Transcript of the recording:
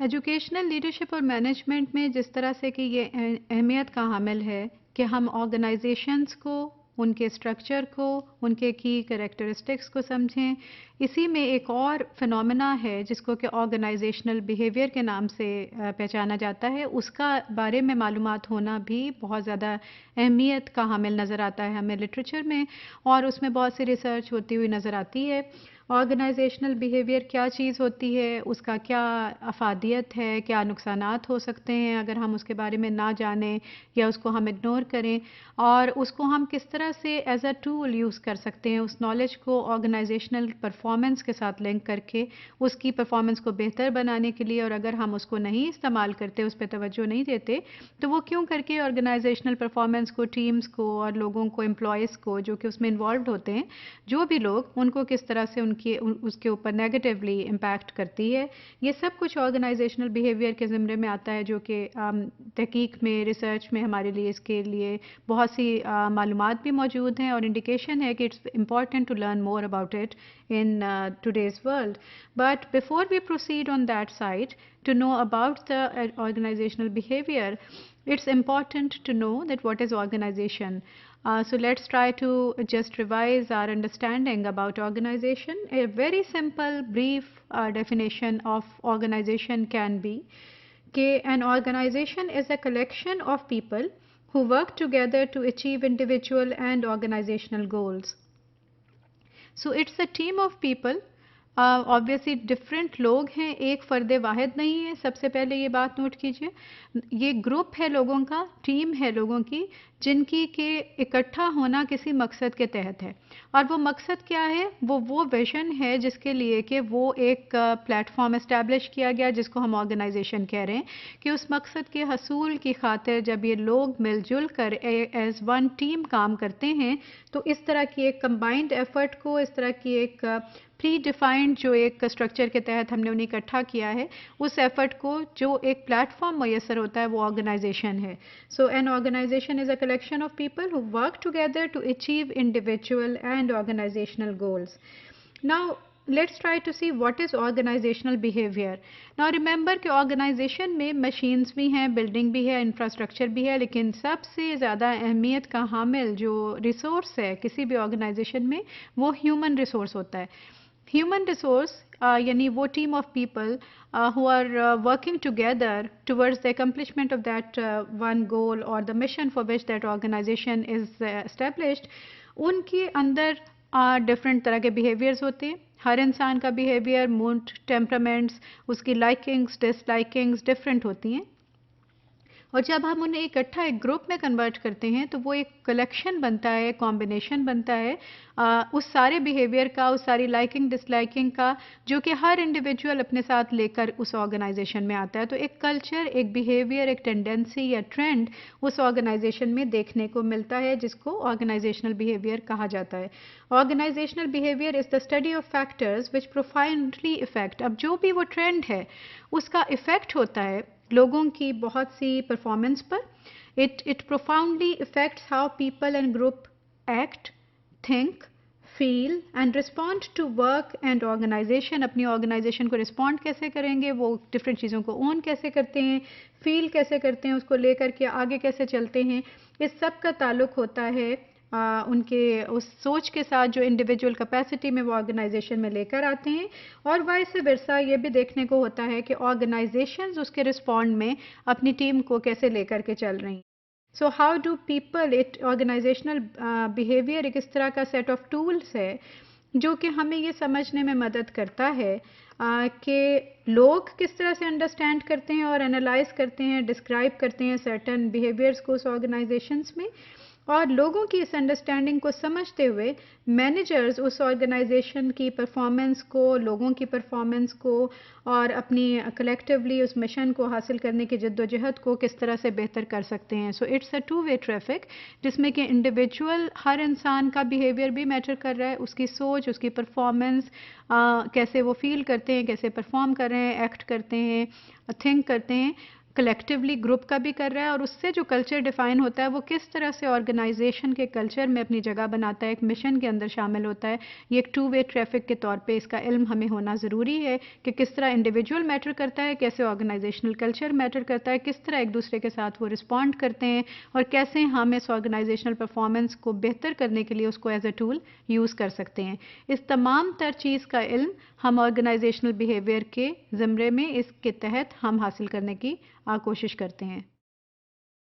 Educational leadership اور management میں جس طرح سے کہ یہ اہمیت کا حامل ہے کہ ہم آرگنائزیشنز کو، ان کے اسٹرکچر کو، ان کے کی کریکٹرسٹکس کو سمجھیں. اسی میں ایک اور فنومینا ہے جس کو کہ آرگنائزیشنل بیہیویئر کے نام سے پہچانا جاتا ہے. اس کا بارے میں معلومات ہونا بھی بہت زیادہ اہمیت کا حامل نظر آتا ہے ہمیں لٹریچر میں، اور اس میں بہت سی ریسرچ ہوتی ہوئی نظر آتی ہے. آرگنائزیشنل بیہیویئر کیا چیز ہوتی ہے، اس کا کیا افادیت ہے، کیا نقصانات ہو سکتے ہیں اگر ہم اس کے بارے میں نہ جانیں یا اس کو ہم اگنور کریں، اور اس کو ہم کس طرح سے ایز اے ٹول یوز کر سکتے ہیں اس نالج کو آرگنائزیشنل پرفارمنس کے ساتھ لنک کر کے اس کی پرفارمنس کو بہتر بنانے کے لیے. اور اگر ہم اس کو نہیں استعمال کرتے، اس پہ توجہ نہیں دیتے، تو وہ کیوں کر کے آرگنائزیشنل پرفارمنس کو، ٹیمز کو اور لوگوں کو، امپلائیز کو جو کہ اس میں انوالوڈ ہوتے ہیں، جو بھی لوگ، ان کو کس طرح سے اس کے اوپر نیگیٹیولی امپیکٹ کرتی ہے. یہ سب کچھ آرگنائزیشنل بیہیویئر کے زمرے میں آتا ہے، جو کہ تحقیق میں، ریسرچ میں ہمارے لیے اس کے لیے بہت سی معلومات بھی موجود ہیں، اور انڈیکیشن ہے کہ it's important to learn more about it in today's world. But before we proceed on that side to know about the organizational behavior, it's important to know that what is organization. So let's try to just revise our understanding about organization. A very simple, brief definition of organization can be that an organization is a collection of people who work together to achieve individual and organizational goals. So it's a team of people. Obviously different لوگ ہیں، ایک فرد واحد نہیں ہے. سب سے پہلے یہ بات نوٹ کیجئے، یہ گروپ ہے لوگوں کا، ٹیم ہے لوگوں کی، جن کی کہ اکٹھا ہونا کسی مقصد کے تحت ہے. اور وہ مقصد کیا ہے؟ وہ ویژن ہے جس کے لیے کہ وہ ایک پلیٹ فارم اسٹیبلش کیا گیا، جس کو ہم آرگنائزیشن کہہ رہے ہیں، کہ اس مقصد کے حصول کی خاطر جب یہ لوگ مل جل کر ایز ون ٹیم کام کرتے ہیں، تو اس طرح کی ایک کمبائنڈ ایفرٹ کو، اس طرح کی ایک پری ڈیفائنڈ جو ایک اسٹرکچر کے تحت ہم نے انہیں اکٹھا کیا ہے، اس ایفرٹ کو جو ایک پلیٹ فارم میسر ہوتا ہے، وہ آرگنائزیشن ہے. So an organization is a collection of people who work together to achieve individual and organizational goals. Now let's try to see what is organizational behavior. Now remember کہ organization میں machines بھی ہیں، building بھی ہے، infrastructure بھی ہے، لیکن سب سے زیادہ اہمیت کا حامل جو ریسورس ہے کسی بھی آرگنائزیشن میں، وہ ہیومن ریسورس ہوتا ہے. ہیومن ریسورس یعنی وہ team of people who are working together towards the accomplishment of that one goal or the mission for which that organization is established. ان کے اندر ڈفرینٹ طرح کے بیہیویئرز ہوتے ہیں. ہر انسان کا بیہیویئر، موڈ، ٹیمپرامنٹس، اس کی لائکنگس، ڈس لائکنگس ڈفرینٹ ہوتی ہیں. اور جب ہم انہیں اکٹھا ایک گروپ میں کنورٹ کرتے ہیں تو وہ ایک کلیکشن بنتا ہے، کمبینیشن بنتا ہے اس سارے بیہیویئر کا، اس ساری لائکنگ ڈس لائکنگ کا، جو کہ ہر انڈیویجول اپنے ساتھ لے کر اس آرگنائزیشن میں آتا ہے. تو ایک کلچر، ایک بیہیویئر، ایک ٹینڈنسی یا ٹرینڈ اس آرگنائزیشن میں دیکھنے کو ملتا ہے، جس کو آرگنائزیشنل بیہیویئر کہا جاتا ہے. Organisational behaviour is the study of factors which profoundly affect. اب جو بھی وہ ٹرینڈ ہے اس کا افیکٹ ہوتا ہے لوگوں کی بہت سی پرفارمنس پر. It profoundly affects how people and group act, think, feel and respond to work and organization. اپنی آرگنائزیشن کو رسپونڈ کیسے کریں گے، وہ ڈفرینٹ چیزوں کو اون کیسے کرتے ہیں، فیل کیسے کرتے ہیں، اس کو لے کر کے آگے کیسے چلتے ہیں. اس سب کا تعلق ہوتا ہے ان کے اس سوچ کے ساتھ جو انڈیویجول کیپیسٹی میں وہ آرگنائزیشن میں لے کر آتے ہیں. اور وائس ورسا یہ بھی دیکھنے کو ہوتا ہے کہ آرگنائزیشنز اس کے رسپونڈ میں اپنی ٹیم کو کیسے لے کر کے چل رہی ہیں. So how do people organizational behaviour ایک اس طرح کا سیٹ آف ٹولس ہے جو کہ ہمیں یہ سمجھنے میں مدد کرتا ہے کہ لوگ کس طرح سے انڈرسٹینڈ کرتے ہیں اور انالائز کرتے ہیں، ڈسکرائب کرتے ہیں سرٹن بیہیویئرس کو اس آرگنائزیشنس میں. اور لوگوں کی اس انڈرسٹینڈنگ کو سمجھتے ہوئے مینیجرز اس آرگنائزیشن کی پرفارمنس کو، لوگوں کی پرفارمنس کو اور اپنی کلیکٹیولی اس مشن کو حاصل کرنے کی جد و جہد کو کس طرح سے بہتر کر سکتے ہیں. So it's a two way traffic جس میں کہ انڈیویجول ہر انسان کا بیہیویئر بھی میٹر کر رہا ہے، اس کی سوچ، اس کی پرفارمنس، کیسے وہ فیل کرتے ہیں، کیسے پرفارم کر رہے ہیں، ایکٹ کرتے ہیں، تھنک کرتے ہیں. کلیکٹیولی گروپ کا بھی کر رہا ہے، اور اس سے جو کلچر ڈیفائن ہوتا ہے وہ کس طرح سے آرگنائزیشن کے کلچر میں اپنی جگہ بناتا ہے، ایک مشن کے اندر شامل ہوتا ہے. یہ ایک ٹو وے ٹریفک کے طور پہ اس کا علم ہمیں ہونا ضروری ہے کہ کس طرح انڈیویجول میٹر کرتا ہے، کیسے آرگنائزیشنل کلچر میٹر کرتا ہے، کس طرح ایک دوسرے کے ساتھ وہ رسپونڈ کرتے ہیں، اور کیسے ہم اس آرگنائزیشنل پرفارمنس کو بہتر کرنے کے لیے اس کو ایز اے ٹول یوز کر سکتے ہیں. اس تمام تر چیز کا علم ہم آرگنائزیشنل بیہیویئر کے زمرے میں اس کے تحت ہم حاصل کرنے کی کوشش کرتے ہیں.